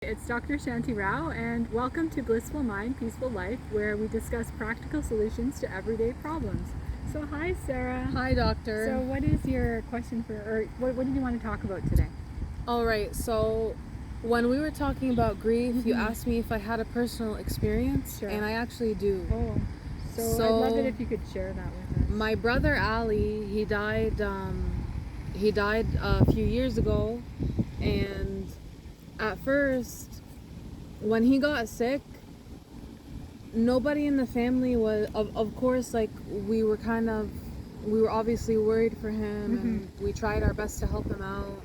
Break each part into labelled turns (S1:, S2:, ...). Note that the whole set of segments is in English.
S1: It's Dr. Shanti Rao, and welcome to Blissful Mind, Peaceful Life, where we discuss practical solutions to everyday problems. So, hi, Sarah.
S2: Hi, doctor.
S1: So, what is your question or what did you want to talk about today?
S2: All right, so when we were talking about grief, you asked me if I had a personal experience,
S1: Sure.
S2: and I actually do.
S1: Oh, so I'd love it if you could share that with us.
S2: My brother Ali, he died a few years ago, and at first, when he got sick, nobody in the family was, of course, like, we were obviously worried for him, and we tried our best to help him out.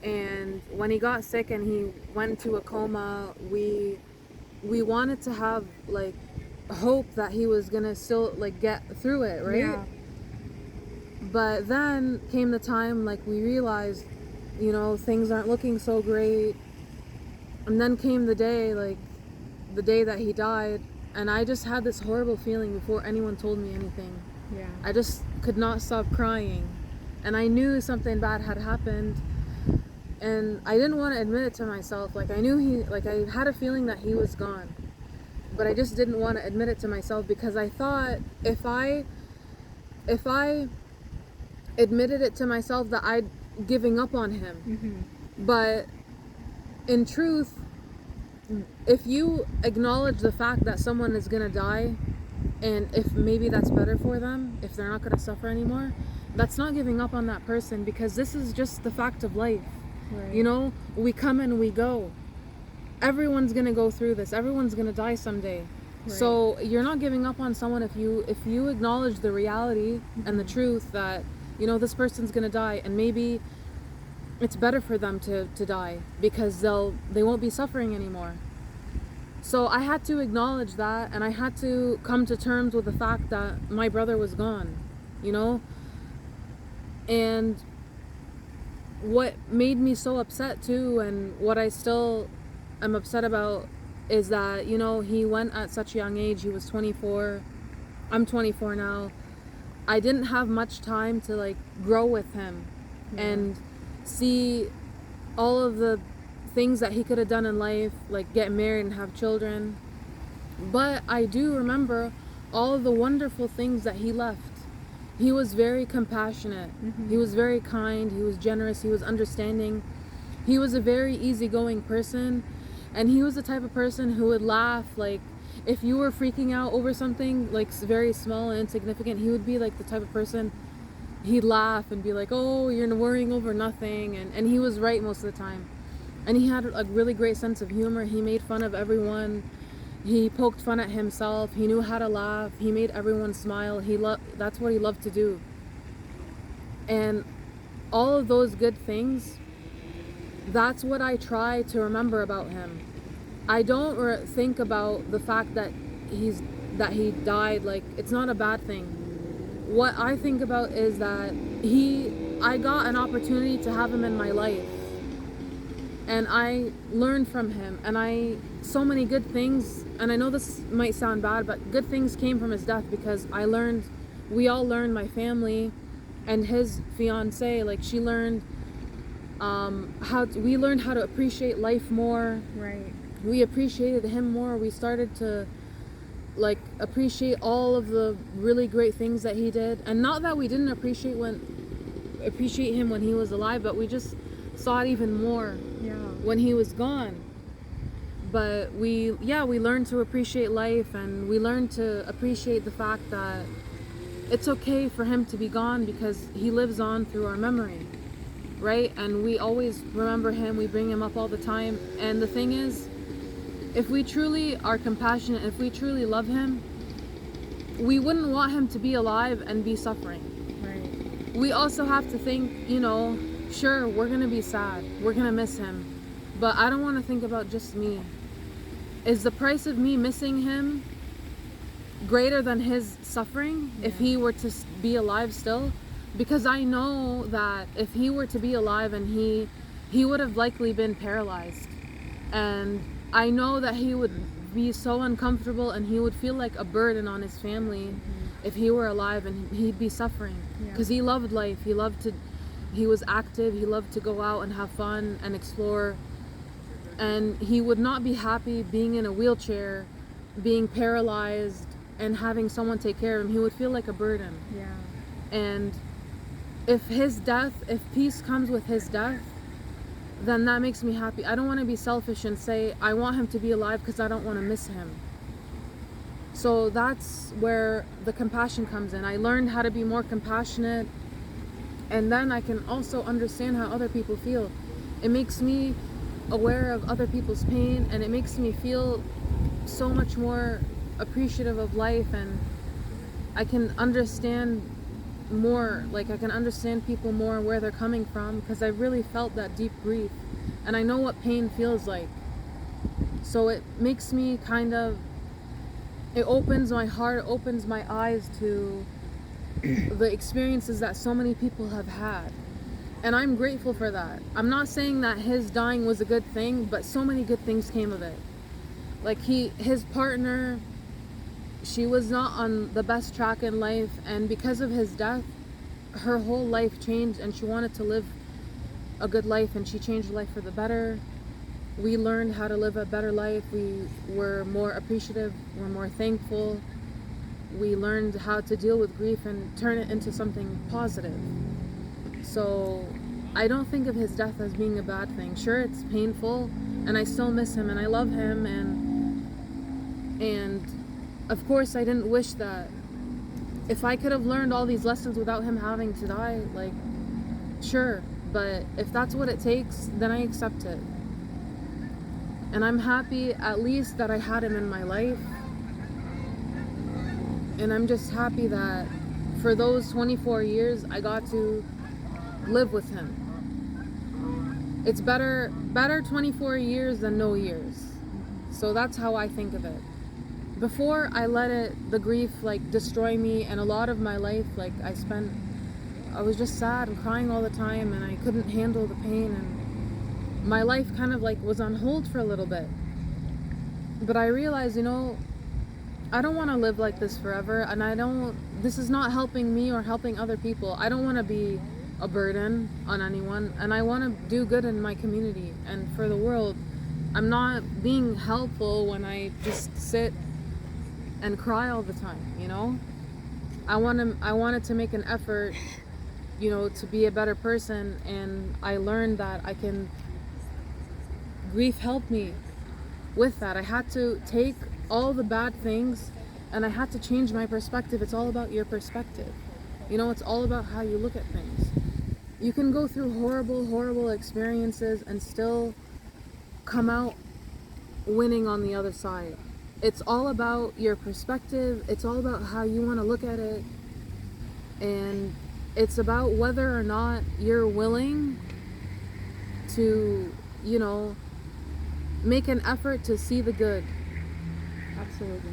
S2: And when he got sick and he went into a coma, we wanted to have, like, hope that he was gonna still, like, get through it, right?
S1: Yeah.
S2: But then came the time, like, we realized, things aren't looking so great. And then came the day, like, the day that he died, and I just had this horrible feeling before anyone told me anything.
S1: Yeah.
S2: I just could not stop crying, and I knew something bad had happened, and I didn't want to admit it to myself. Like, I knew I had a feeling that he was gone, but I just didn't want to admit it to myself, because I thought if I admitted it to myself that I'd giving up on him. But in truth, if you acknowledge the fact that someone is gonna die, and if maybe that's better for them, if they're not gonna suffer anymore, that's not giving up on that person, because this is just the fact of life.
S1: Right.
S2: We come and we go. Everyone's gonna go through this. Everyone's gonna die someday.
S1: Right.
S2: So you're not giving up on someone if you acknowledge the reality and the truth that, this person's gonna die, and maybe it's better for them to die, because they won't be suffering anymore. So I had to acknowledge that, and I had to come to terms with the fact that my brother was gone, And what made me so upset too, and what I still am upset about, is that, he went at such a young age. He was 24. I'm 24 now. I didn't have much time to, like, grow with him and see all of the things that he could have done in life, like get married and have children. But I do remember all of the wonderful things that he left. He was very compassionate. He was very kind. He was generous. He was understanding. He was a very easygoing person, and he was the type of person who would laugh. Like, if you were freaking out over something, like, very small and insignificant, he would be, like, the type of person, he'd laugh and be like, oh, you're worrying over nothing, and he was right most of the time. And he had a really great sense of humor. He made fun of everyone. He poked fun at himself. He knew how to laugh. He made everyone smile. That's what he loved to do. And all of those good things, that's what I try to remember about him. I don't think about the fact that he died. Like, it's not a bad thing. What I think about is that I got an opportunity to have him in my life, and I learned from him, and so many good things. And I know this might sound bad, but good things came from his death, because we all learned, my family and his fiance, like, she learned we learned how to appreciate life more.
S1: Right.
S2: We appreciated him more. We started to, like, appreciate all of the really great things that he did. And not that we didn't appreciate him when he was alive, but we just saw it even more when he was gone. But we learned to appreciate life, and we learned to appreciate the fact that it's okay for him to be gone, because he lives on through our memory, right? And we always remember him. We bring him up all the time. And the thing is, if we truly are compassionate, if we truly love him, we wouldn't want him to be alive and be suffering.
S1: Right.
S2: We also have to think, sure, we're gonna be sad, we're gonna miss him, but I don't want to think about just me. Is the price of me missing him greater than his suffering if he were to be alive still? Because I know that if he were to be alive, and he would have likely been paralyzed, and I know that he would be so uncomfortable, and he would feel like a burden on his family if he were alive, and he'd be suffering, because he loved life. He was active. He loved to go out and have fun and explore. and he would not be happy being in a wheelchair, being paralyzed, and having someone take care of him. He would feel like a burden.
S1: Yeah.
S2: And if peace comes with his death, then that makes me happy. I don't want to be selfish and say I want him to be alive because I don't want to miss him. So that's where the compassion comes in. I learned how to be more compassionate, and then I can also understand how other people feel. It makes me aware of other people's pain, and it makes me feel so much more appreciative of life, and I can understand more, like I can understand people more where they're coming from, because I really felt that deep grief and I know what pain feels like. So it makes me it opens my heart, opens my eyes to the experiences that so many people have had. And I'm grateful for that. I'm not saying that his dying was a good thing, but so many good things came of it. Like his partner, she was not on the best track in life, and because of his death, her whole life changed, and she wanted to live a good life, and she changed her life for the better. We learned how to live a better life. We were more appreciative, we're more thankful. We learned how to deal with grief and turn it into something positive. So I don't think of his death as being a bad thing. Sure, it's painful, and I still miss him, and I love him, and of course I didn't wish that. If I could have learned all these lessons without him having to die, like, sure, but if that's what it takes, then I accept it. And I'm happy at least that I had him in my life. And I'm just happy that for those 24 years I got to live with him. It's better 24 years than no years. So that's how I think of it. Before I let the grief like destroy me, and a lot of my life, like I was just sad and crying all the time, and I couldn't handle the pain, and my life kind of like was on hold for a little bit. But I realized, I don't want to live like this forever, and this is not helping me or helping other people. I don't want to be a burden on anyone, and I want to do good in my community and for the world. I'm not being helpful when I just sit and cry all the time, I wanted to make an effort, to be a better person, and I learned that grief helped me with that. I had to take all the bad things and I had to change my perspective. It's all about your perspective. It's all about how you look at things. You can go through horrible experiences and still come out winning on the other side. It's all about your perspective. It's all about how you want to look at it. And it's about whether or not you're willing to, make an effort to see the good.
S1: Absolutely.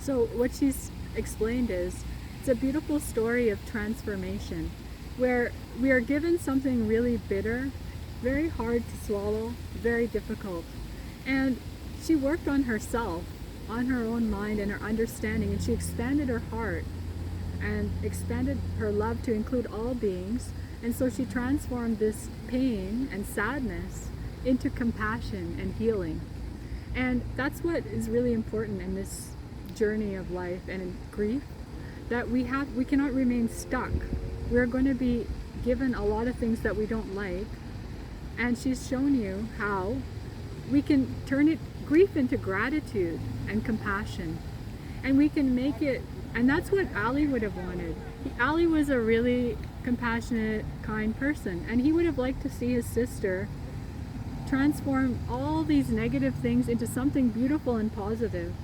S1: So what she's explained is, it's a beautiful story of transformation, where we are given something really bitter, very hard to swallow, very difficult. And she worked on herself, on her own mind and her understanding, and she expanded her heart and expanded her love to include all beings. And so she transformed this pain and sadness into compassion and healing. And that's what is really important in this journey of life and in grief, that we cannot remain stuck. We're going to be given a lot of things that we don't like, and she's shown you how we can turn grief into gratitude and compassion, and we can make it. And that's what Ali would have wanted. Ali was a really compassionate, kind person, and he would have liked to see his sister transform all these negative things into something beautiful and positive.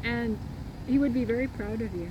S1: And he would be very proud of you.